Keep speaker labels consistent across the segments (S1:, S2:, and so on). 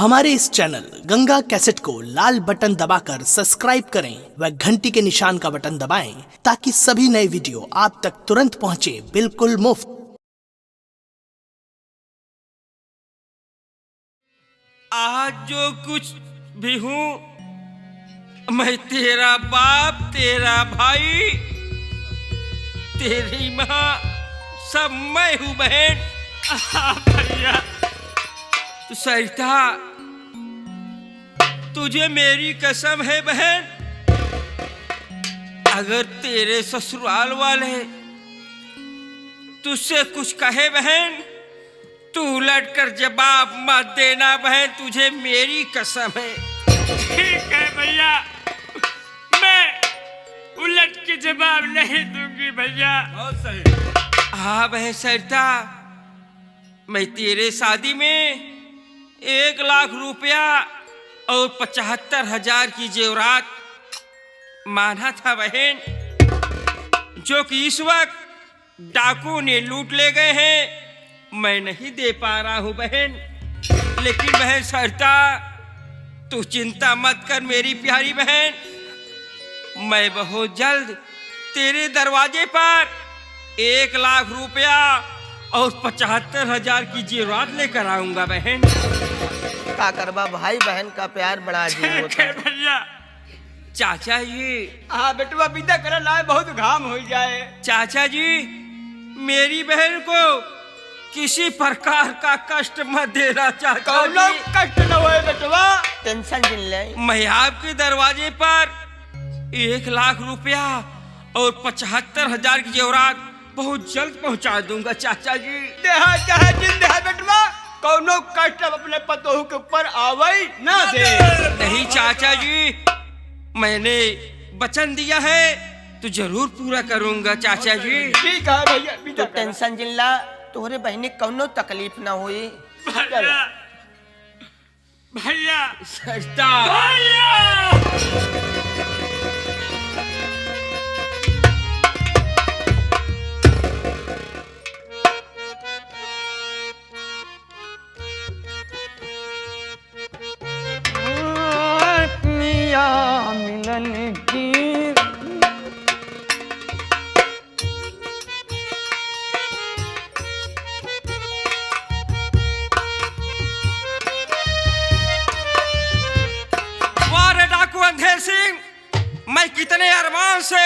S1: हमारे इस channel Ganga cassette को लाल बटन दबाकर सब्सक्राइब करें व घंटी के निशान का बटन दबाएं ताकि सभी नए वीडियो आप तक तुरंत पहुंचे बिल्कुल मुफ्त।
S2: आज जो कुछ भी हूँ मैं तेरा बाप, तेरा भाई, तेरी माँ, सब मैं हूँ बहन। भैया तो सरिता, तुझे मेरी कसम है बहन, अगर तेरे ससुराल वाले तुझसे कुछ कहे बहन, तू उलट कर जवाब मत देना बहन, तुझे मेरी कसम है।
S3: ठीक है भैया, मैं उलट के जवाब नहीं दूंगी भैया।
S2: बहुत सही। हाँ बहन सरिता, मैं तेरे शादी में 1,00,000 रुपया और 75,000 की जेवरात माना था बहन, जो कि इस वक्त डाकू ने लूट ले गए हैं। मैं नहीं दे पा रहा हूँ बहन, लेकिन बहन सरिता तू चिंता मत कर मेरी प्यारी बहन, मैं बहुत जल्द तेरे दरवाजे पर 1,00,000 रुपया और 75,000 की जेवरात लेकर आऊंगा बहन।
S4: का करबा, भाई बहन का प्यार बड़ा अजीब होता है।
S3: भैया
S2: चाचा जी,
S3: हाँ बेटवा विदा कर लाए, बहुत घाम हो जाए।
S2: चाचा जी मेरी बहन को किसी प्रकार का कष्ट मत देना चाचा
S3: कौनो
S2: जी।
S3: कष्ट न होए बेटवा।
S4: टेंशन जिन ले।
S2: मैं आपके दरवाजे पर 1,00,000 रुपया और 75,000 की जेवरात बहुत जल्द पहुंचा दूंगा चाचा जी।
S3: देहा चाहे जिन देहा बेटवा, कौनो कष्ट अब अपने पतोहू के ऊपर आवई ना दे।
S2: नहीं चाचा जी, मैंने वचन दिया है तो जरूर पूरा करूंगा चाचा जी।
S3: ठीक है भैया,
S4: तो
S3: विदा कर।
S4: टेंशन जिन ला, तोहरे बहनी कौनो तकलीफ ना हुई।
S3: भैया भैया
S2: सरिता,
S3: मिलन की
S2: वारे डाकू अंधेर सिंह, मैं कितने अरमान से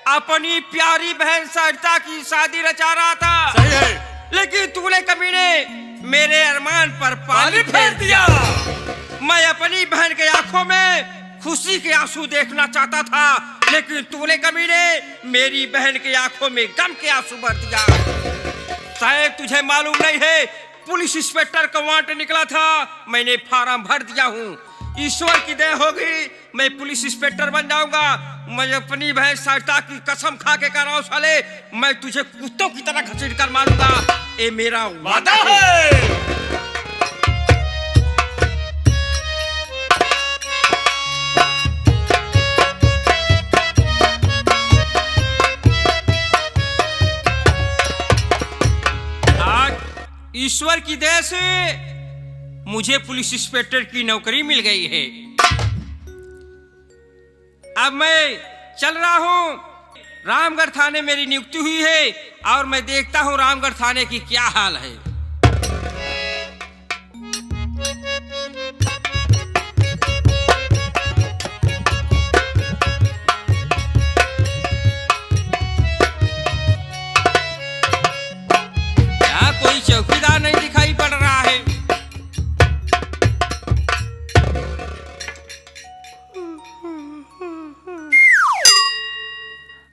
S2: अपनी प्यारी बहन सरिता की शादी रचा रहा था।
S3: सही है।
S2: लेकिन तूने कमीने मेरे अरमान पर पानी फेर दिया। मैं अपनी बहन के आंखों में खुशी के आंसू देखना चाहता था, लेकिन तूने कमीने मेरी बहन के आंखों में गम के आंसू भर दिया। शायद तुझे मालूम नहीं है, पुलिस इंस्पेक्टर का वांट निकला था, मैंने फार्म भर दिया हूँ। ईश्वर की दया होगी मैं पुलिस इंस्पेक्टर बन जाऊंगा। मैं अपनी बहन सरिता की कसम खा के कह रहा हूं साले, मैं तुझे कुत्तों की तरह घसीट कर मारूंगा, ये मेरा वादा है। आज ईश्वर की दया से मुझे पुलिस इंस्पेक्टर की नौकरी मिल गई है। अब मैं चल रहा हूँ, रामगढ़ थाने मेरी नियुक्ति हुई है और मैं देखता हूँ रामगढ़ थाने की क्या हाल है। यहाँ कोई चौकीदार नहीं दिखाई पड़ रहा है।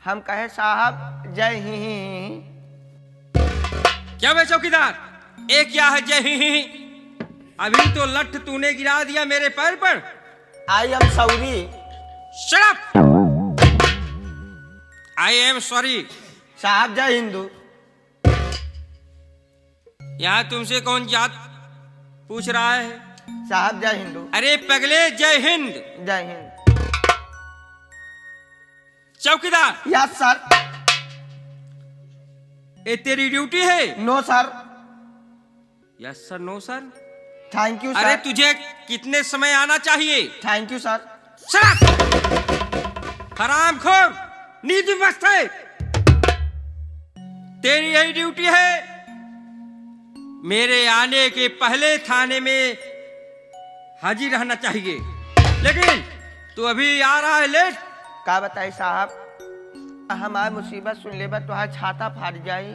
S4: हम कहे साहब जय हिंद।
S2: क्या बे चौकीदार, एक क्या है जय ही? अभी तो लठ तूने गिरा दिया मेरे पैर पर।
S4: I am sorry.
S2: Shut up! I am sorry।
S4: साहब जय हिंदू।
S2: यहाँ तुमसे कौन जात पूछ रहा है?
S4: साहब जय हिंदू।
S2: अरे पगले जय हिंद।
S4: जय हिंद।
S2: चौकीदार,
S4: यस सर।
S2: ये तेरी ड्यूटी है?
S4: No sir.
S2: Yes sir, no sir.
S4: Thank you
S2: अरे
S4: सर।
S2: तुझे कितने समय आना चाहिए?
S4: Thank you sir.
S2: हरामखोर, नीति मस्त है। तेरी यही ड्यूटी है, मेरे आने के पहले थाने में हाजिर रहना चाहिए, लेकिन तू अभी आ रहा है लेट।
S4: का बताई साहब, हमार मुसीबत सुन ले तो छाता फाट जाई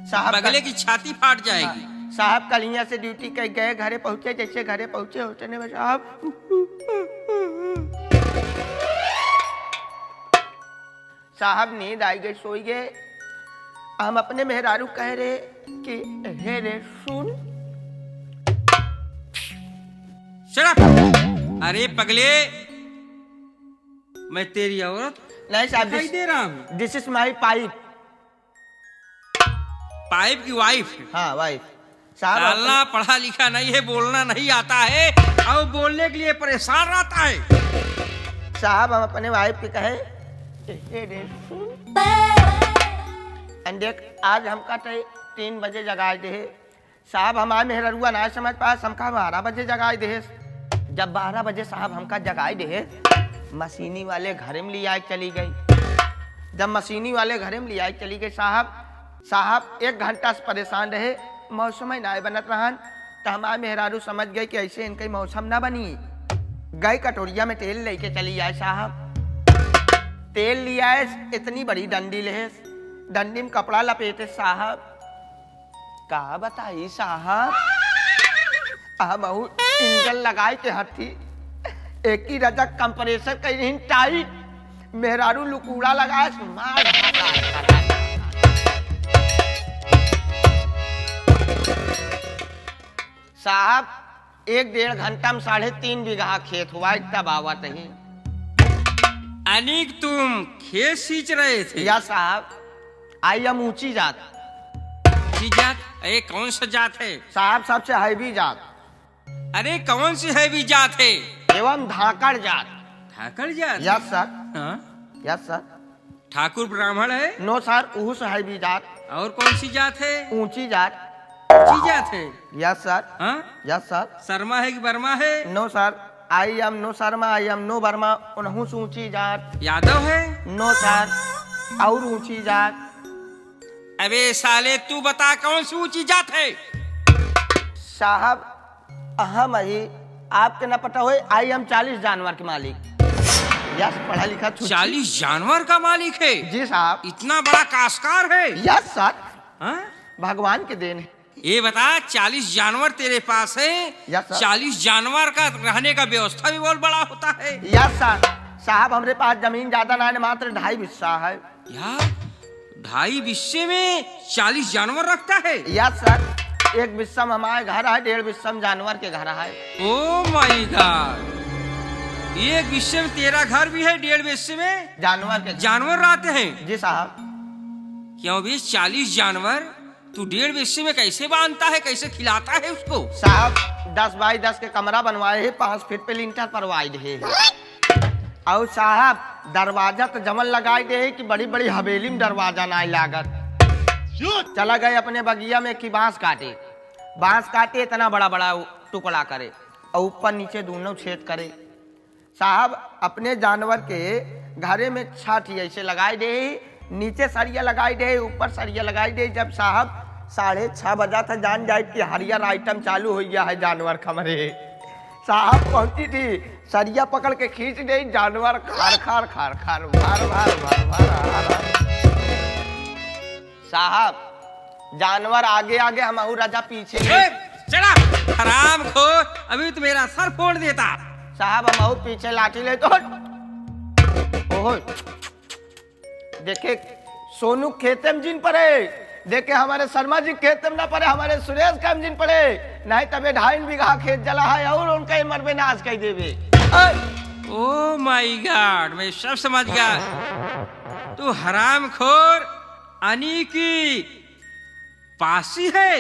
S4: साहब।
S2: बगले की छाती फाट जाएगी।
S4: साहब कल यहाँ से ड्यूटी कर गए, घरे पहुंचे, जैसे घरे पहुंचे होते ने साहब साहब नींद आई गई, सोई गए। हम अपने मेहरारू कह रहे कि हे रे सुन।
S2: Shut up! अरे पगले, मैं तेरी औरत
S4: नहीं साहब,
S2: दिखाई दे रहा हूँ।
S4: This is my pipe.
S2: Pipe की वाइफ?
S4: हाँ वाइफ साहब।
S2: साला पढ़ा लिखा नहीं है, बोलना नहीं आता है और बोलने के लिए परेशान रहता है।
S4: साहब हम अपने वाइफ के कहे हे रे सुन। देख आज हमका 3 बजे जगाए दे साहब। हमारे मेहरुआ ना समझ पास, हमका 12 बजे जगाए दे। जब 12 बजे साहब हमका जगाए दे, मशीनी वाले घर में ले आए चली गई। जब मशीनी वाले घर में ले आए चली गई साहब 1 घंटा से परेशान रहे, मौसम ही ना बनत रहन। तो हमारे मेहरारू समझ गए कि ऐसे इनका मौसम ना बनी। गई कटोरिया में तेल लेके चली आए साहब। तेल लिया है, इतनी बड़ी डंडी ले, डंडी में कपड़ा लपेटे साहब। का बताई साहब, बहु इंजन लगाए के हथी, एक ही रजक कंप्रेसर कहीं टाइट, मेहरारू लुकूड़ा लगाए मार। साहब 1-1.5 घंटा में 3.5 बीघा खेत हुआ, इतना बावत ही।
S2: अनिक तुम खेत सींच रहे थे?
S4: या साहब आई एम ऊंची जात।
S2: ऊंची जात? अरे कौन सा जात है
S4: साहब? सबसे हैवी जात।
S2: अरे कौन सी हैवी जात है?
S4: एवं धाकड़ जात।
S2: ठाकर जात?
S4: Yes sir.
S2: हाँ?
S4: Yes sir.
S2: ठाकुर ब्राह्मण है?
S4: नो सर, उस हैवी जात।
S2: और कौन सी जात है?
S4: ऊंची जात।
S2: ऊंची जात है?
S4: Yes sir.
S2: हाँ?
S4: Yes sir.
S2: शर्मा है कि वर्मा है?
S4: No sir, I am no Sharma, I am no Varma. उन्हों से ऊंची जात।
S2: यादव है?
S4: नो सर, और ऊंची जात।
S2: अबे साले तू बता कौन सी ऊंची जात है?
S4: साहब अहम ही आपके ना पता हो, आई एम 40 जानवर के मालिक। यस, पढ़ा लिखा।
S2: 40 जानवर का मालिक है?
S4: जी साहब।
S2: इतना बड़ा काश्तकार है?
S4: Yes sir.
S2: हाँ?
S4: भगवान के देन है।
S2: ये बता 40 जानवर तेरे पास है?
S4: Yes sir.
S2: 40 जानवर का रहने का व्यवस्था भी बहुत बड़ा होता है?
S4: Yes sir. साहब हमरे पास जमीन ज्यादा ना है, मात्र 2.5 बिस्सा है।
S2: यार 2.5 बिस्से में 40 जानवर रखता है?
S4: यस सर, 1 बिस्सा में हमारे घर है, 1.5 बिस्सा में जानवर के घर है।
S2: ओ माय गॉड, 1 बिस्से में तेरा घर भी है, 1.5 बिस्से में
S4: जानवर के
S2: जानवर रहते हैं?
S4: जी साहब।
S2: क्यों भी 40 जानवर तू 1.5 बिस्से में कैसे बांधता है, कैसे खिलाता है उसको?
S4: साहब 10 बाई 10 के कमरा बनवाए है, 5 फीट पे लिंटर परवाए है। और साहब दरवाजा तो जमन लगाए दे कि बड़ी बड़ी हवेली में दरवाजा ना लागत। चला गए अपने बगिया में कि बांस काटे इतना बड़ा बड़ा टुकड़ा करे और ऊपर नीचे दोनों छेद करे। साहब अपने जानवर के घरे में छाती ऐसे लगाए दे, नीचे सरिया लगाई दे, ऊपर सरिया लगाई दे। जब साहब 6:30 बजा था, जान जाए कि हरियर आइटम चालू हो गया है जानवर कमरे। साहब पहुंची थी, सरिया पकड़ के खींच दे, जानवर खार खार खार खार भार भार भार भार। साहब जानवर आगे आगे, हम राजा पीछे।
S2: चला हराम खोर, अभी तो मेरा सर फोड़ देता।
S4: साहब हम पीछे लाठी ले तो ओहो देखे सोनू खेते में जिन पड़े, देखे हमारे शर्मा जी खेते में ना पड़े, हमारे सुरेश का जिन पड़े, नहीं तबे 2.5 बीघा खेत जला है और उनका मरबे नाश कर देवे।
S2: ओ माय गॉड, मैं सब समझ गया। तू हराम खोर अनी की पासी है?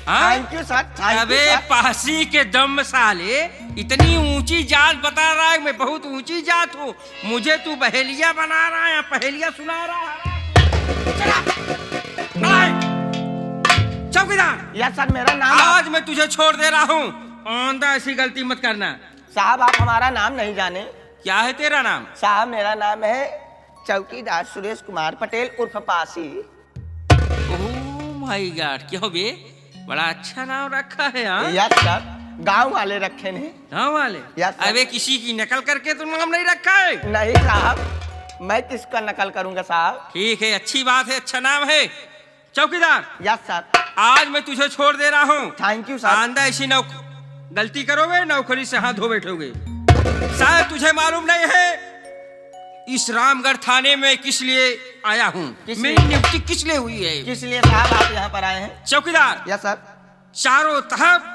S4: Thank you sir.
S2: अबे पासी के दम साले, इतनी ऊंची जात बता रहा है, मैं बहुत ऊंची जात हूँ, मुझे तू बहेलिया बना रहा है, पहेलिया सुना रहा है। चल चौकीदार,
S4: यस सर, मेरा नाम
S2: आज मैं तुझे छोड़ दे रहा हूँ। आइंदा ऐसी गलती मत करना।
S4: साहब आप हमारा नाम नहीं जाने।
S2: क्या है तेरा नाम?
S4: साहब मेरा नाम है चौकीदार सुरेश कुमार पटेल उर्फ पासी।
S2: ओह माय गॉड, क्यों बे, बड़ा अच्छा नाम रखा है। हाँ,
S4: यस सर, गांव वाले रखे ने।
S2: गाँव वाले?
S4: Yes sir.
S2: अबे किसी की नकल करके तो नाम नहीं रखा है।
S4: नहीं साहब, मैं किसका नकल करूंगा साहब।
S2: ठीक है, अच्छी बात है, अच्छा नाम है। चौकीदार,
S4: यस सर।
S2: आज मैं तुझे छोड़ दे रहा हूँ।
S4: Thank you sir.
S2: आंदा ऐसी गलती करोगे नौकरी से हाथ धो बैठोगे। शायद तुझे मालूम नहीं है इस रामगढ़ थाने में किस लिए आया हूँ,
S4: किस
S2: मेरी
S4: लिए?
S2: नियुक्ति किस लिए हुई है।
S4: किस लिए साहब आप यहाँ पर आए हैं?
S2: चौकीदार,
S4: यस सर।
S2: चारों तरफ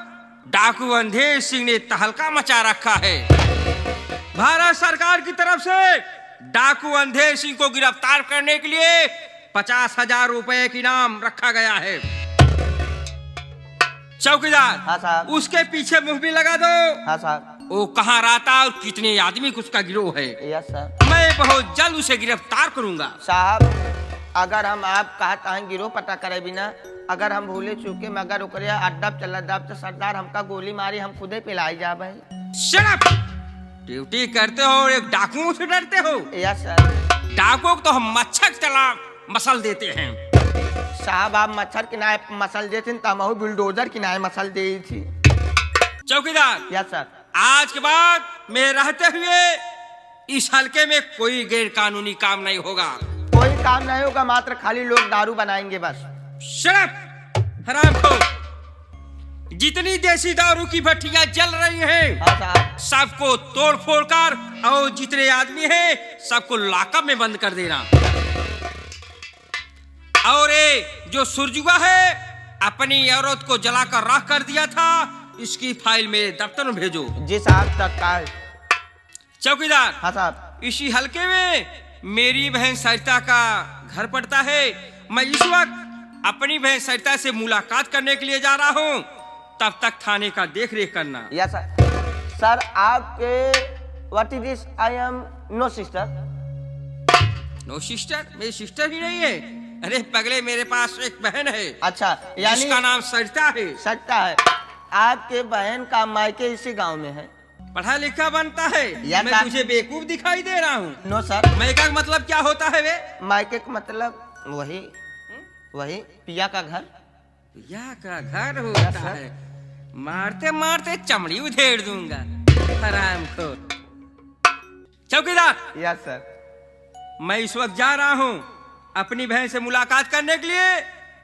S2: डाकू अंधेर सिंह ने तहलका मचा रखा है। भारत सरकार की तरफ से डाकू अंधेर सिंह को गिरफ्तार करने के लिए 50,000 रुपए की इनाम रखा गया है। चौकीदार,
S4: हाँ साहब।
S2: उसके पीछे मुंह भी लगा दो।
S4: हाँ साहब।
S2: वो कहाँ रहता और कितने आदमी का उसका गिरोह है।
S4: Yes sir.
S2: मैं बहुत जल्द उसे गिरफ्तार करूंगा।
S4: साहब अगर हम आप कहता हैं गिरोह पता करे बिना, अगर हम भूले चूके में अगर ओकरे अड्डा चला दाब तो सरदार हमका गोली मारी हम खुदे पिलाई जा भाई।
S2: Shut up! ड्यूटी करते हो और एक डाकुओं से डरते हो।
S4: Yes sir.
S2: डाकुओं को तो हम मच्छर चला मसल देते हैं।
S4: साहब आप मच्छर किनाए मसल देते तो हम बुलडोजर किनाए मसल दे थी।
S2: चौकीदार,
S4: यस सर।
S2: आज के बाद मैं रहते हुए इस हलके में कोई गैर कानूनी काम नहीं होगा।
S4: कोई काम नहीं होगा, मात्र खाली लोग दारू बनाएंगे बस।
S2: Shut up! हरामखोर! जितनी देसी दारू की भट्टियां जल रही हैं,
S4: हाँ साहब।
S2: सबको तोड़ फोड़ कर और जितने आदमी हैं सबको लॉकअप में बंद कर देना। और ये जो सुरजुआ है अपनी औरत को जलाकर राख कर दिया था, इसकी फाइल मेरे दफ्तर में भेजो।
S4: जी साहब तत्काल।
S2: चौकीदार,
S4: हाँ साहब।
S2: इसी हलके में मेरी बहन सरिता का घर पड़ता है। मैं इस वक्त अपनी बहन सरिता से मुलाकात करने के लिए जा रहा हूँ, तब तक थाने का देख रेख करना।
S4: Yes sir. सर आपके what is this? I am no sister.
S2: No sister? मेरी सिस्टर ही नहीं है। अरे पगले, मेरे पास एक बहन है।
S4: अच्छा, यानी
S2: जिसका नाम सरिता है।
S4: सट्टा है। आपके बहन का मायके इसी गांव में है।
S2: पढ़ा लिखा बनता है।
S4: यस
S2: मैं
S4: सर।
S2: तुझे बेवकूफ दिखाई दे रहा हूँ।
S4: No sir.
S2: मैं का मतलब क्या होता है वे?
S4: मायके का मतलब वही पिया का घर।
S2: पिया का घर होता
S4: सर।
S2: है। मारते मारते चमड़ी उधेड़ दूंगा, हरामखोर। चौकीदार,
S4: यस सर।
S2: मैं इस वक्त जा रहा हूँ अपनी बहन से मुलाकात करने के लिए।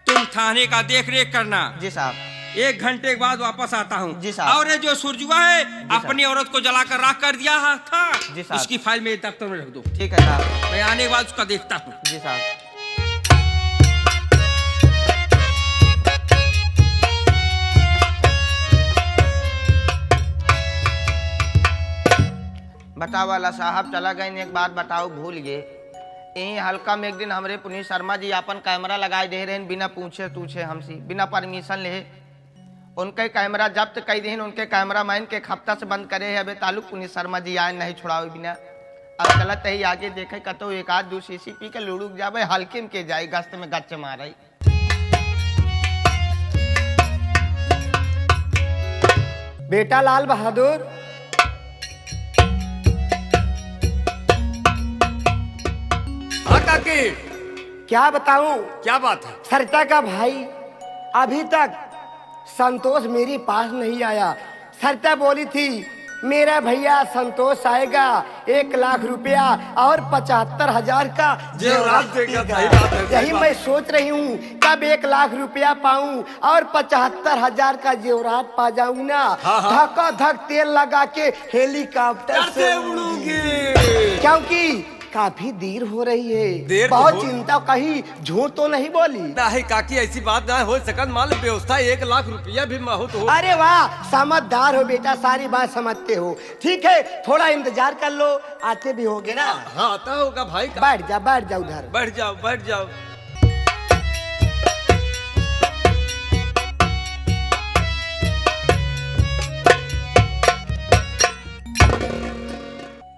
S2: तुम थाने का देख रेख करना।
S4: जी साहब।
S2: 1 घंटे के बाद वापस आता हूँ।
S4: जी साहब।
S2: और ये जो सुरजुआ है अपनी औरत को जलाकर राख कर दिया था,
S4: जी साहब।
S2: उसकी फाइल मेरे दफ्तर में रख दो।
S4: ठीक है साहब।
S2: मैं आने के बाद उसका देखता हूँ।
S4: जी साहब। बताओ वाला साहब चला गए, एक बात बताओ भूल गए। यही हल्का में एक दिन हमरे पुनीत शर्मा जी अपन कैमरा लगाए दे रहे बिना पूछे तूछे हमसे, बिना परमिशन ले। उनके कैमरा जब्त कई दिन उनके कैमरा मैन के हफ्ता से बंद करे है। अबे तालुक पुनीत शर्मा जी आए नहीं छुड़ाओ बिना। अब गलत ही आगे देखे कतो एक आध दू शीशी पी के लुड़ुक जावे, हल्के में के जाए गश्त में गच्च मारे।
S5: बेटा लाल बहादुर,
S3: हाँ काकी,
S5: क्या बताऊं?
S3: क्या बात है?
S5: सरिता का भाई अभी तक संतोष मेरे पास नहीं आया। सरिता बोली थी मेरा भैया संतोष आएगा, 1 लाख रुपया और 75,000 का
S3: जेवरात देगा। सही बात है, सही
S5: यही
S3: बात
S5: मैं सोच रही हूँ कब 1 लाख रुपया पाऊं और 75,000 का जेवरात पा जाऊं ना। धक्का धक तेल लगा के हेलीकॉप्टर से
S3: उड़ूंगी।
S5: क्योंकि काफी देर हो रही है।
S3: देर तो
S5: बहुत
S3: हो-
S5: चिंता, कहीं झूठ तो नहीं बोली?
S3: नहीं काकी, ऐसी बात ना हो सकत। मान लो व्यवस्था 1 लाख रुपया भी बहुत हो।
S5: अरे वाह, समझदार हो बेटा, सारी बात समझते हो। ठीक है, थोड़ा इंतजार कर लो, आते भी होगे ना।
S3: हाँ आता होगा भाई।
S5: बैठ जा उधर।
S3: बैठ जाओ बैठ जाओ।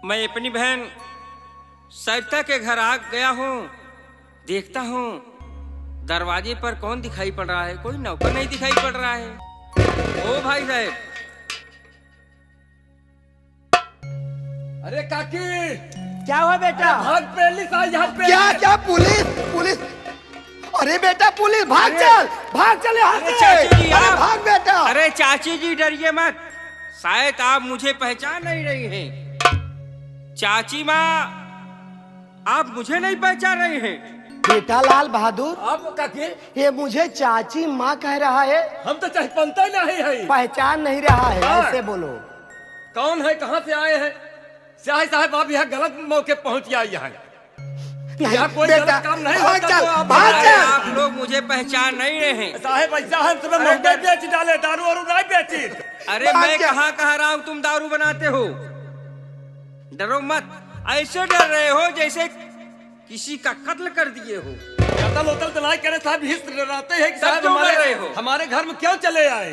S2: मैं अपनी बहन सरिता के घर आ गया हूँ। देखता हूँ दरवाजे पर कौन दिखाई पड़ रहा है? कोई नौकर नहीं दिखाई पड़ रहा है। ओ भाई साहब,
S6: अरे काकी,
S5: क्या हुआ बेटा?
S6: भाग पुलिस आई यहाँ पे।
S5: क्या क्या पुलिस? पुलिस? अरे बेटा पुलिस, भाग चल यहाँ
S2: अरे
S5: से।
S2: चाची जी,
S5: अरे
S2: आप-
S5: भाग बेटा।
S2: अरे चाची जी डरिए मत, शायद आप मुझे पहचान नहीं रही हैं। चाची माँ, आप मुझे नहीं पहचान रही हैं?
S5: बेटा लाल बहादुर,
S6: आप काकी,
S5: ये मुझे चाची माँ कह रहा है,
S6: हम तो चाहे पंता ही नहीं है।
S5: पहचान नहीं रहा है।
S6: हाँ।
S5: ऐसे बोलो।
S6: कौन है, कहाँ से आए हैं? स्याही साहब, आप यहाँ गलत मौके पहुँच आए यहाँ। यहाँ कोई
S5: बेटा,
S6: गलत काम नहीं
S5: भाग
S6: होता
S5: चल,
S6: तो आप
S5: भाग
S2: अरे
S5: चल।
S2: आप लोग मुझे पहचान नहीं रहे हैं।
S6: साहेब ऐसा हम तुम्हें
S2: अरे
S6: मौके बेच डाले, दारू और नहीं बेची।
S2: अरे
S5: भाग
S2: मैं
S5: जा।
S2: कहाँ कह रहा हूँ तुम दारू बनाते हो? डरो मत, ऐसे डर रहे हो जैसे किसी का कत्ल कर दिए हो।
S6: कतल उतल तो नहीं करे साहब, हिस्स डराते हैं कि
S2: तब
S6: साहब
S2: क्यों डर रहे हो?
S6: हमारे घर में क्यों चले आए?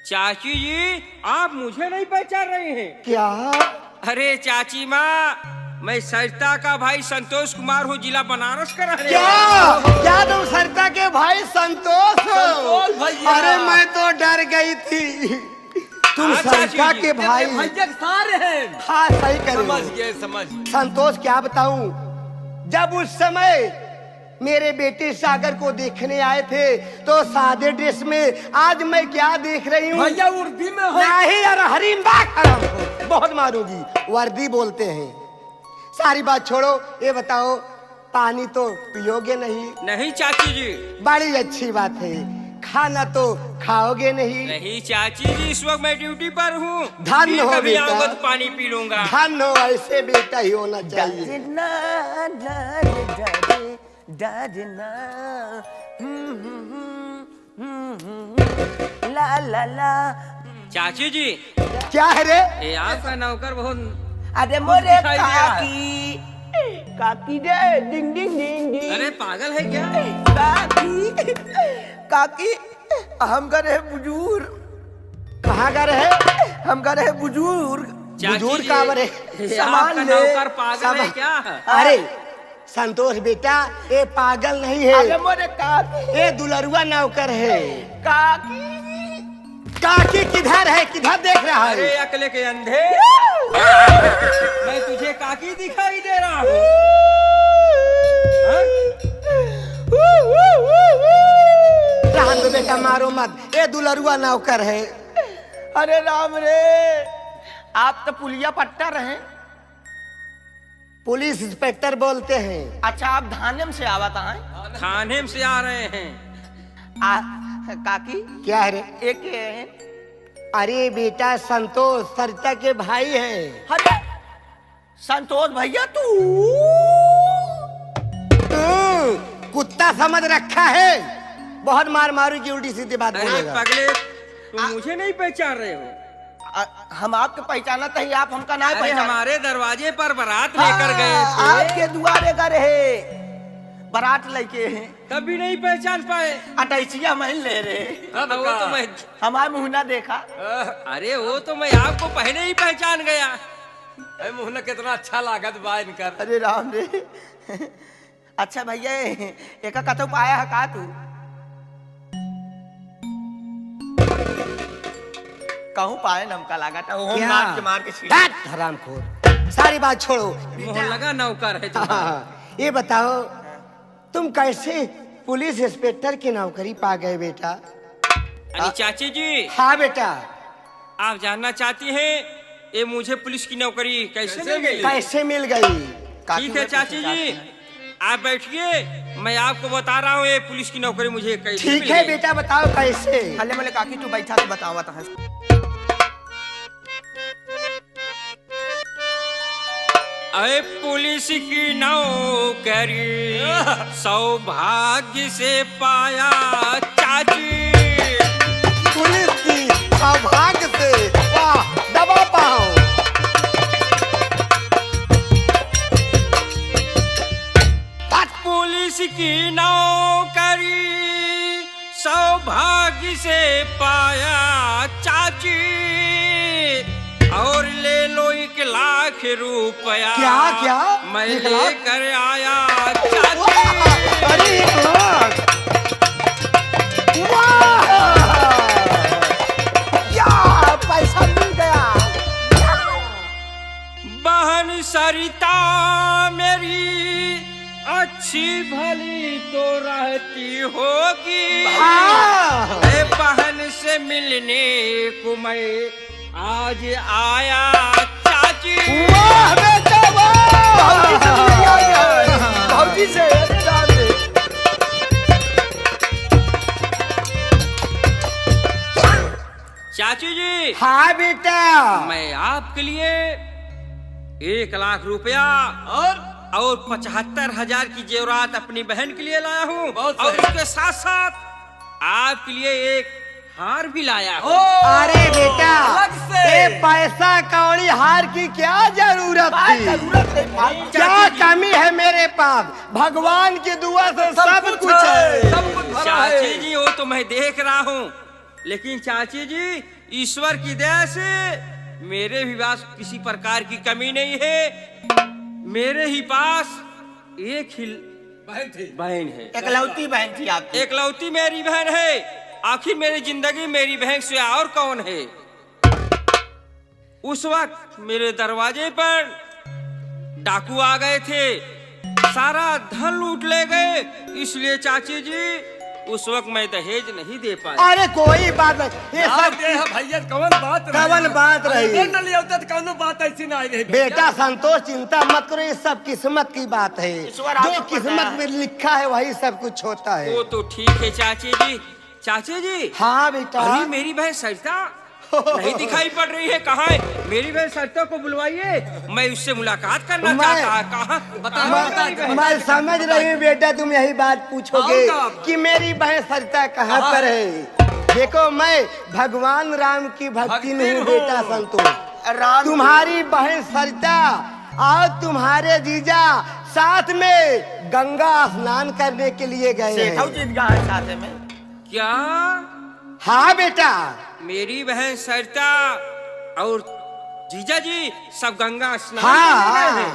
S2: चाची जी, आप मुझे नहीं पहचान रहे हैं?
S5: क्या?
S2: अरे चाची माँ, मैं सरिता का भाई संतोष कुमार हूँ, जिला बनारस का रहने
S5: क्या
S2: वाला हूँ।
S5: क्या तुम सरिता के भाई संतोष हो?
S6: संतोष भैया।
S5: अरे मैं तो डर गई थी। तुम
S2: हाँ,
S5: सरिता
S2: चाची जी।
S5: के भाई?
S6: भैया सारे हैं।
S5: हाँ सही करे
S6: समझ
S5: हो।
S6: गए, समझ।
S5: संतोष क्या बताऊं, जब उस समय मेरे बेटे सागर को देखने आए थे तो सादे ड्रेस में, आज मैं क्या देख रही हूँ?
S6: भैया उर्दी में हो।
S5: नहीं यार, हरीम बात हराम हो, बहुत मारूंगी। वर्दी बोलते हैं। सारी बात छोड़ो, ये बताओ पानी तो पियोगे नहीं?
S2: नहीं चाची जी।
S5: बड़ी अच्छी बात है। खाना तो खाओगे नहीं?
S2: नहीं चाची जी, इस वक्त मैं ड्यूटी पर हूँ।
S5: धन्य हो
S2: कभी
S5: बेटा।
S2: आऊंगा तो पानी पी लूंगा।
S5: धन्य हो, ऐसे बेटा ही होना चाहिए।
S4: ला ला ला।
S2: चाची जी,
S5: क्या है रे?
S2: ये आपका नौकर बहुत।
S4: अरे मोरे
S2: दिखाई दे रहा है।
S4: काकी, काकी रे, डिंग डिंग डिंग डिंग।
S2: अरे पागल है क्या?
S4: काकी, काकी, हम घर है बुजुर्ग।
S5: कहाँ का रहे?
S4: हम घर है बुजुर्ग।
S2: चाची
S5: बुजुर्ग
S2: जी,
S5: का बरे।
S2: ये
S4: सामान
S2: आपका
S4: ले।
S2: नौकर पागल है क्या?
S5: अरे संतोष बेटा, ये पागल नहीं
S4: अरे
S5: है,
S4: मोरे काकी,
S5: ये दुलरुआ नौकर है।
S4: काकी।
S5: काकी किधर है? किधर देख रहा
S2: अरे
S5: है?
S2: अकले के अंधे, मैं तुझे काकी दिखाई दे रहा हूँ। हाँ?
S5: रहने दो बेटा, मारो मत, ये दुलरुआ नौकर है।
S4: अरे राम रे, आप तो पुलिया पट्टा रहे।
S5: पुलिस इंस्पेक्टर बोलते हैं।
S4: अच्छा, आप धानेम से आवत हैं?
S2: थाने से आ रहे हैं।
S4: काकी,
S5: क्या है रे?
S4: एक है।
S5: अरे बेटा संतोष सरिता के भाई हैं।
S4: अरे संतोष भैया तू।
S5: कुत्ता समझ रखा है, बहुत मार मारू की उल्टी सीधी बात
S2: अरे
S5: बोलेगा।
S2: पगले, तुम मुझे नहीं पहचान रहे हो?
S4: हम आपके पहचाना नहीं, आप हमका नहीं
S2: अरे
S4: पहचाना।
S2: हमारे दरवाजे पर बारात लेकर गए थे,
S4: आपके दुआरे का रहे बारात लेके हैं।
S2: तब भी नहीं पहचान पाए।
S4: अटैचिया महल ले रहे।
S2: अब वो तो मैं,
S4: हमारा मुहना देखा।
S2: अरे वो तो मैं आपको पहले ही पहचान गया।
S6: मुहना कितना अच्छा लागत बा इनकर।
S4: अरे राम रे। अच्छा भैया, एक कतो पाया है का तू? कहूँ पाए नमका लगा था, वो
S5: क्या?
S4: मार के छीना।
S5: हट, हरामखोर, सारी बात छोड़ो।
S2: मोहन लगा नौकर है तुम्हारा।
S5: हाँ, ये बताओ तुम कैसे पुलिस इंस्पेक्टर की नौकरी पा गए बेटा?
S2: अरे चाची जी,
S5: हाँ बेटा।
S2: आप जानना चाहती हैं ये मुझे पुलिस की नौकरी कैसे मिल गई?
S5: कैसे मिल गई?
S2: ठीक है चाची जी, आप बैठिए, मैं आपको बता रहा हूँ ये पुलिस की नौकरी मुझे कैसे
S5: ठीक
S2: मिल
S5: है
S2: गई।
S5: बेटा, बताओ कैसे?
S4: हले मले काकी तू बैठा के बतावा था।
S2: अरे पुलिस की नौकरी सौभाग्य से पाया चाची।
S5: पुलिस की सौभाग्य से, वाह, दबा पाओ।
S2: पुलिस की नौकरी सौभाग्य से पाया चाची, और ले लो 1 लाख रुपया
S5: क्या क्या?
S2: मैं
S5: 1 लाख?
S2: लेकर आया चाची।
S5: अरे 1 लाख! वाह! क्या पैसा मिल गया।
S2: बहन सरिता मेरी अच्छी भली तो रहती होगी,
S5: हाँ।
S2: ए बहन से मिलने को मैं आज आया चाची।
S5: वाह बेटा वाह! भाऊजी से
S2: चाची जी,
S5: हाँ बेटा।
S2: मैं आपके लिए 1 लाख रुपया
S6: और
S2: 75,000 की जेवरात अपनी बहन के लिए लाया हूँ,
S6: बहुत
S2: और
S6: सही।
S2: उसके साथ साथ आपके लिए एक हार भी लाया हूँ।
S5: अरे बेटा,
S6: अलग से।
S5: ये पैसा कौड़ी हार की क्या जरूरत थी? क्या कमी है मेरे पास? भगवान की दुआ से सब कुछ है।
S6: सब कुछ भरा
S2: चाची
S6: है।
S2: जी, वो तो मैं देख रहा हूँ, लेकिन चाची जी, ईश्वर की दया से मेरे भी पास किसी प्रकार की कमी नहीं है। मेरे ही पास एक ही बहन है,
S4: एकलौती बहन थी आपकी।
S2: एकलौती मेरी बहन है। आखिर मेरी जिंदगी मेरी बहन से और कौन है? उस वक्त मेरे दरवाजे पर डाकू आ गए थे, सारा धन लूट ले गए, इसलिए चाची जी उस वक्त मैं दहेज नहीं दे पाया।
S5: अरे कोई बात नहीं, ये सब
S6: भैया कौन बात
S5: कवन बात रही।
S6: कौन बात ऐसी ना आई
S5: बेटा संतोष, चिंता मत करो, ये सब किस्मत की बात है।
S4: ईश्वर
S5: जो
S4: आपको पता
S5: किस्मत
S4: है।
S5: में लिखा है वही सब कुछ होता है।
S2: वो तो ठीक है चाची जी। चाची जी,
S5: हाँ बेटा।
S2: अरे मेरी बहन सरिता नहीं दिखाई पड़ रही है, कहाँ है? मेरी बहन सरिता को बुलवाइए, मैं उससे मुलाकात करना चाहता है। कहाँ?
S5: मैं समझ रही हूँ बेटा, तुम यही बात पूछोगे
S6: और कब?
S5: कि मेरी बहन सरिता कहाँ पर है। देखो, मैं भगवान राम की भक्ति में हूँ बेटा संतोष। तुम्हारी बहन सरिता और तुम्हारे जीजा साथ में गंगा स्नान करने के लिए गए
S4: सेठौ
S5: हैं।
S4: जीत गया है साथे में।
S2: क्या
S5: हाँ बेटा।
S2: मेरी बहन सरिता और जीजा जी सब गंगा स्नान
S5: हाँ,
S2: करने गए हैं?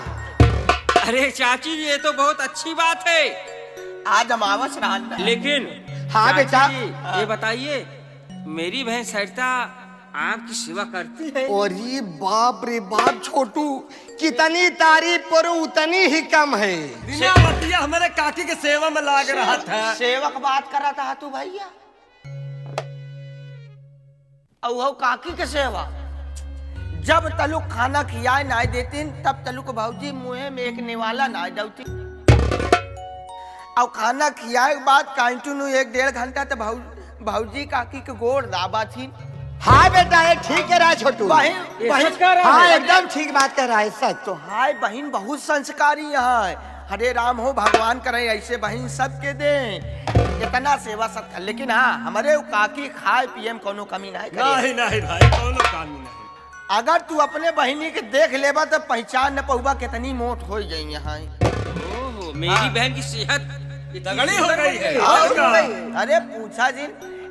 S2: अरे चाची जी, ये तो बहुत अच्छी बात है,
S4: आज अमावस रात में।
S2: लेकिन
S5: हाँ
S2: चाची
S5: बेटा।
S2: जी, ये बताइए, मेरी बहन सरिता आपकी सेवा करती है?
S5: और ये बाप रे बाप छोटू, कितनी तारीफ करूं उतनी ही कम है।
S6: बिना बतिया हमारे काकी के सेवा में लाग रहा था।
S4: सेवक बात कर रहा था तू भैया, औ काकी के सेवा। जब तलुक खाना खियाए ना देतीन, तब तलुक भाऊजी मुँह में एक निवाला ना दौती। और खाना खियाए के बाद कंटिन्यू 1-1.5 घंटा तो भाऊजी काकी के गोड़ दाबा थी।
S5: हाँ बेटा, ये ठीक कह रहा है छोटू।
S2: सच कह रहा
S5: हाँ
S2: है?
S5: एकदम ठीक बात कर रहा है, सच।
S4: तो हाय बहन बहुत संस्कारी है। हरे राम हो, भगवान करे ऐसे बहन सबके दे, इतना सेवा सत्कार। लेकिन हाँ, हमारे काकी खाए पिए में कोनो कमी नहीं करे।
S6: नहीं भाई, कोनो काम नहीं।
S4: अगर तू अपने बहनी के देख लेबा तो पहचान न पहुबा कितनी मोट हो गई यहाँ।
S2: ओह, मेरी बहन की सेहत
S6: तगड़ी हो गई है।
S4: और अरे पूछा जी,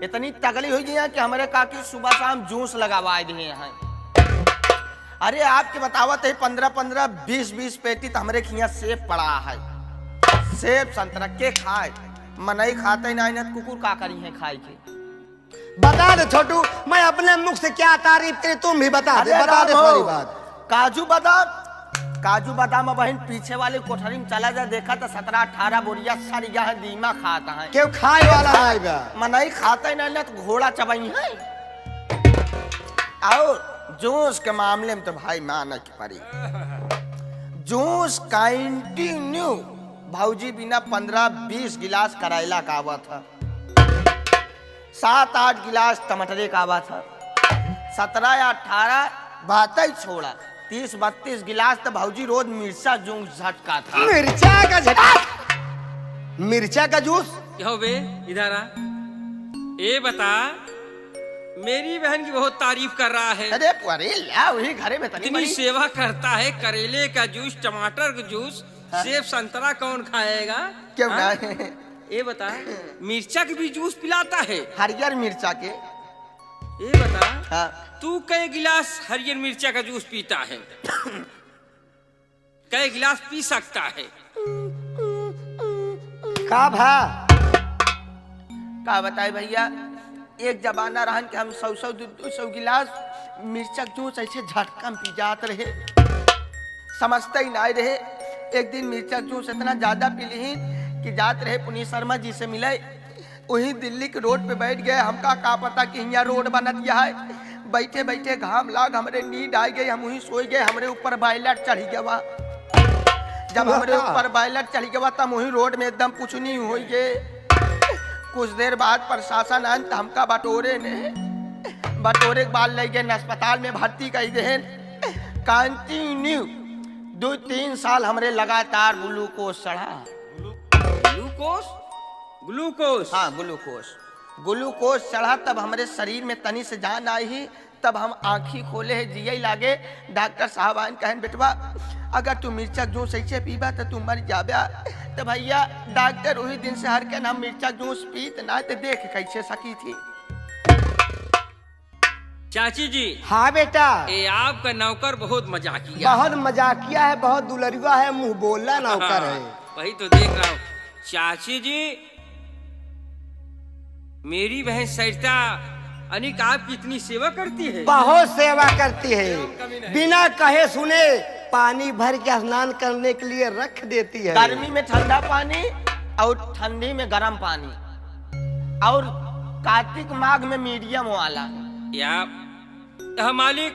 S4: इतनी तगड़ी हो गई है कि हमारे काकी सुबह शाम जूस लगावा दिए हैं। अरे आपके बतावत है 15-15, 20-20 पेटी तो हमारे खिया सेब पड़ा है। सेब संतरा के खाए, मनई खाते नहीं न कुकुर का करी है खाए के।
S5: बता दे छोटू, मैं अपने मुख से क्या तारीफ करे, तुम भी बता दे। बता दे सारी बात।
S4: काजू बादाम बहन पीछे वाले कोठरी में चला जा, देखा तो 17-18 बोरिया सरिया है, दीमा खाता है।
S5: क्यों खाए वाला है बा?
S4: मनई खाते नहीं न तो घोड़ा चबाई है। और जूस के मामले में तो भाई माना की पड़ी। जूस कंटिन्यू भाऊजी बिना 15-20 गिलास करैला का आवा था, 7-8 गिलास टमाटरे का आवा था, 17 या 18 बात ही छोड़ा, 30-32 गिलास तो भाऊजी रोज मिर्चा जूस झटका था।
S5: मिर्चा का झटका, मिर्चा का जूस।
S2: क्या बे, इधर आ। ये बता, मेरी बहन की बहुत तारीफ कर रहा है,
S4: अरे ला वही घरे में तनी
S2: इतनी
S4: बड़ी।
S2: सेवा करता है, करेले का जूस, टमाटर का जूस, सेब संतरा कौन खाएगा?
S4: क्यों
S2: हाँ?
S4: ना?
S2: ये बता, मिर्चा के भी जूस पिलाता है?
S4: हरियर मिर्चा के।
S2: ये बता,
S4: हाँ।
S2: तू कई गिलास हरियर मिर्चा का जूस पीता है? कई गिलास पी सकता है।
S5: का भा
S4: का बताए भैया, एक जमाना रहन कि हम 100 गिलास मिर्चक जूस ऐसे झटका में पी जात रहे, समझते ही नहीं रहे। एक दिन मिर्चक जूस इतना ज्यादा पी ली कि जात रहे पुनीत शर्मा जी से मिले, वही दिल्ली के रोड पे बैठ गए। हमका का पता कि यहाँ रोड बनत यह है। बैठे बैठे घाम लाग हमरे नींद आ गई, हम वहीं सोई गए। हमरे ऊपर बायलट चढ़ी गवा। जब हमरे ऊपर बायलट चढ़ी गवा तब वहीं रोड में एकदम कुछ नहीं हो गए। कुछ देर बाद प्रशासन आन तो हमका बटोरे के बाद ले गए अस्पताल में भर्ती कर दे। कंटिन्यू 2-3 साल हमरे लगातार ग्लूकोज चढ़ा।
S2: ग्लूकोज
S4: हाँ ग्लूकोज चढ़ा। तब हमारे शरीर में तनी से जान आई ही, तब हम आँखी खोले है, जिये लागे। डॉक्टर साहब आन कहन बेटवा अगर तू मिर्चक जूस ऐसे पीबा तो तू मर जाबा। तो भैया डॉक्टर वही दिन से हर के नाम मिर्चक जूस पीत ना तो देख कैसे सकी थी।
S2: चाची जी,
S5: हाँ बेटा,
S2: ये आपका नौकर बहुत मजाकिया
S5: बहुत मजाकिया है, बहुत दुलरुआ है, मुंह बोला नौकर है।
S2: वही तो देख रहा हूँ। चाची जी, मेरी बहन सरिता अनिक आपकी इतनी सेवा करती है।
S5: बहुत सेवा करती है, बिना कहे सुने पानी भर के स्नान करने के लिए रख देती है।
S4: गर्मी में ठंडा पानी और ठंडी में गर्म पानी, और कार्तिक माघ में मीडियम वाला।
S2: या मालिक,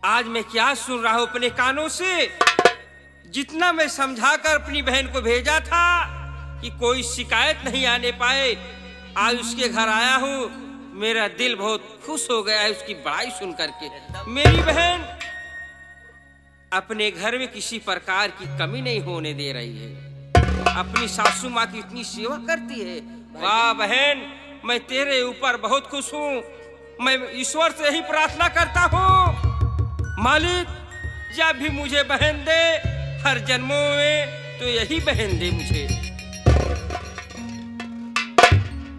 S2: आज मैं क्या सुन रहा हूं अपने कानों से। जितना मैं समझाकर अपनी बहन को भेजा था कि कोई शिकायत नहीं आने पाए, आज उसके घर आया हूँ, मेरा दिल बहुत खुश हो गया है उसकी बड़ाई सुन करके। मेरी बहन अपने घर में किसी प्रकार की कमी नहीं होने दे रही है, अपनी सासू माँ की इतनी सेवा करती है। वाह बहन, मैं तेरे ऊपर बहुत खुश हूँ। मैं ईश्वर से ही प्रार्थना करता हूँ, मालिक जब भी मुझे बहन दे, हर जन्मों में तो यही बहन दे मुझे।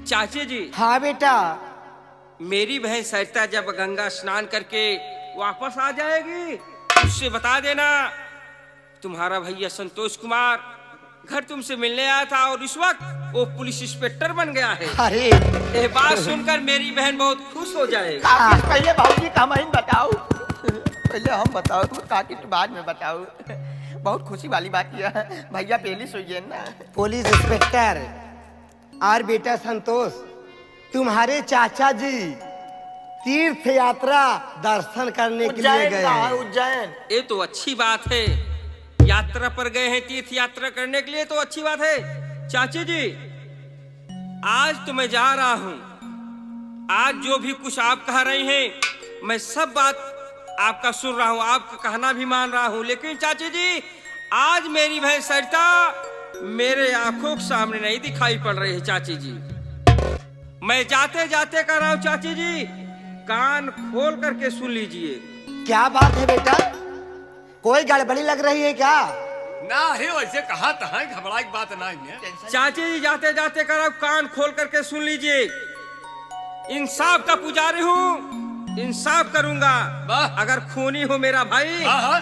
S2: चाची जी,
S5: हाँ बेटा,
S2: मेरी बहन सरिता जब गंगा स्नान करके वापस आ जाएगी, उससे बता देना तुम्हारा भैया संतोष कुमार घर तुमसे मिलने आया था और इस वक्त वो पुलिस इंस्पेक्टर बन गया है।
S5: अरे
S2: ये बात सुनकर मेरी बहन बहुत खुश हो जाएगी।
S4: काकी पहले भाऊजी का हम बताओ, पहले हम बताओ, काकी तो बाद में बताओ। बहुत खुशी वाली बात किया भैया, पहली सोइए ना।
S5: पुलिस इंस्पेक्टर और बेटा संतोष, तुम्हारे चाचा जी तीर्थ यात्रा दर्शन करने के लिए गए हैं।
S4: उज्जैन।
S2: ये तो अच्छी बात है, यात्रा पर गए हैं, तीर्थ यात्रा करने के लिए, तो अच्छी बात है। चाची जी, आज तो मैं जा रहा हूँ। आज जो भी कुछ आप कह रही हैं, मैं सब बात आपका सुन रहा हूँ, आपका कहना भी मान रहा हूँ। लेकिन चाची जी, आज मेरी बहन सरिता मेरे आंखों के सामने नहीं दिखाई पड़ रही है। चाची जी, मैं जाते जाते कह रहा हूँ, चाची जी कान खोल करके सुन लीजिए।
S5: क्या बात है बेटा, कोई गड़बड़ी लग रही है क्या?
S6: ना है वैसे कहा तहा घबराई बात नहीं है।
S2: चाची जी जाते जाते कह रहा हूँ, कान खोल करके सुन लीजिए। इंसाफ का पुजारी हूँ, इंसाफ करूंगा। अगर खूनी हो मेरा भाई,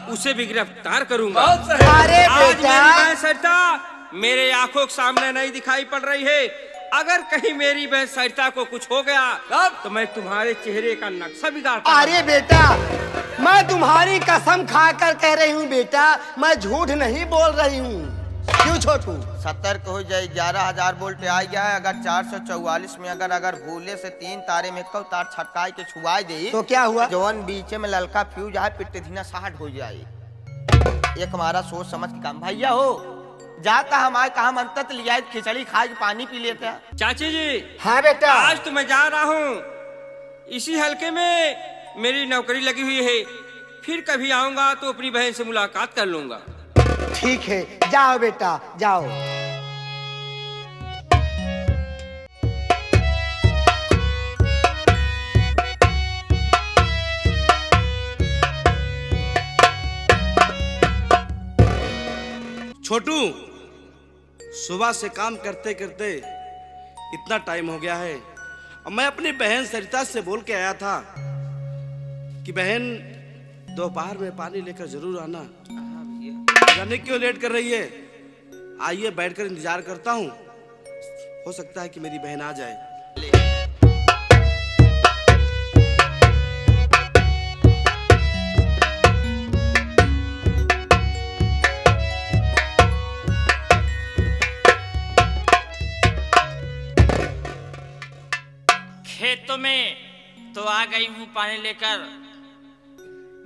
S2: उसे भी गिरफ्तार करूंगा।
S5: अरे
S2: आज
S5: बेटा,
S2: मेरी बहन सरिता मेरे आंखों के सामने नहीं दिखाई पड़ रही है। अगर कहीं मेरी बहन सरिता को कुछ हो गया तो मैं तुम्हारे चेहरे का नक्शा बिगाड़ दूंगा।
S5: अरे बेटा, मैं तुम्हारी कसम खाकर कह रही हूँ बेटा, मैं झूठ नहीं बोल रही हूँ। क्यों छोटू?
S4: सतर्क हो जाए, 11,000 वोल्ट आ गया है। अगर 444 में अगर भूले से 3 तारे में कौ तार छटकाए के छुआई दे
S5: तो क्या हुआ?
S4: जवन बीच में ललका फ्यूज है, पिट्टे धीना 60 हो जाए। एक हमारा सोच समझ के काम। भैया हो जाता हमारे काम अंतत लिया, खिचड़ी खा के पानी पी लेते हैं।
S2: चाची जी,
S5: हाँ बेटा,
S2: आज तो मैं जा रहा हूँ, इसी हल्के में मेरी नौकरी लगी हुई है। फिर कभी आऊंगा तो अपनी बहन से मुलाकात कर लूंगा।
S5: ठीक है, जाओ बेटा जाओ।
S7: छोटू, सुबह से काम करते करते इतना टाइम हो गया है। अब मैं अपनी बहन सरिता से बोल के आया था कि बहन दोपहर में पानी लेकर जरूर आना।
S2: हाँ भैया।
S7: जाने क्यों लेट कर रही है? आइए बैठकर इंतजार करता हूँ, हो सकता है कि मेरी बहन आ जाए।
S3: खेतों में तो आ गई हूँ पानी लेकर।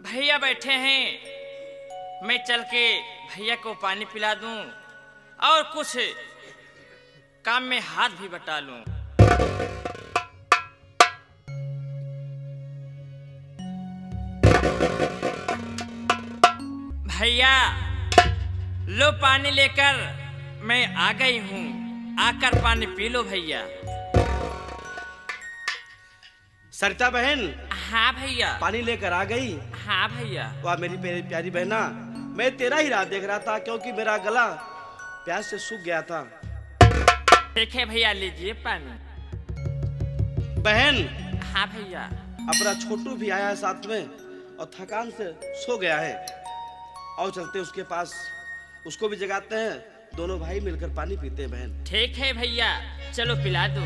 S3: भैया बैठे हैं, मैं चल के भैया को पानी पिला दूं और कुछ काम में हाथ भी बटा लूं। भैया लो पानी लेकर मैं आ गई हूँ, आकर पानी पी लो भैया।
S7: सरिता बहन
S3: हाँ भैया।
S7: पानी लेकर आ गई।
S3: हाँ भैया।
S7: वाह मेरी प्यारी बहना, मैं तेरा ही राह देख रहा था क्योंकि मेरा गला प्यास से सूख गया था।
S3: ठीक है भैया, लीजिए पानी।
S7: बहन
S3: हाँ भैया।
S7: अपना छोटू भी आया है साथ में और थकान से सो गया है। आओ चलते उसके पास, उसको भी जगाते हैं, दोनों भाई मिलकर पानी पीते हैं। बहन
S3: ठीक है भैया, चलो पिला दो।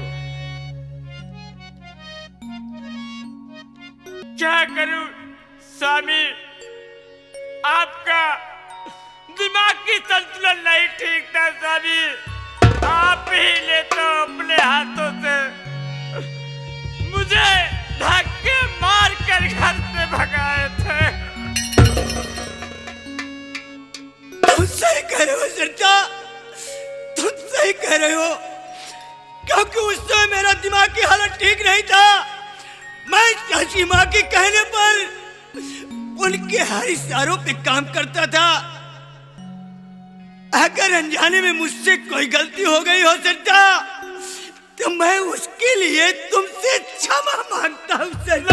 S8: क्या करूं स्वामी, आपका दिमागी संतुलन नहीं ठीक था स्वामी। आप ही ले तो अपने हाथों से मुझे धक्के मार कर घर से भगाए थे।
S5: तुम सही कह रहे हो सरिता, तुम सही कह रहे हो, क्योंकि उस समय मेरा दिमाग की हालत ठीक नहीं था। मैं चाची माँ के कहने पर उनके हर इशारों पे काम करता था। अगर अनजाने में मुझसे कोई गलती हो गई हो सरिता, तो मैं उसके लिए तुमसे क्षमा मांगता हूँ सरिता।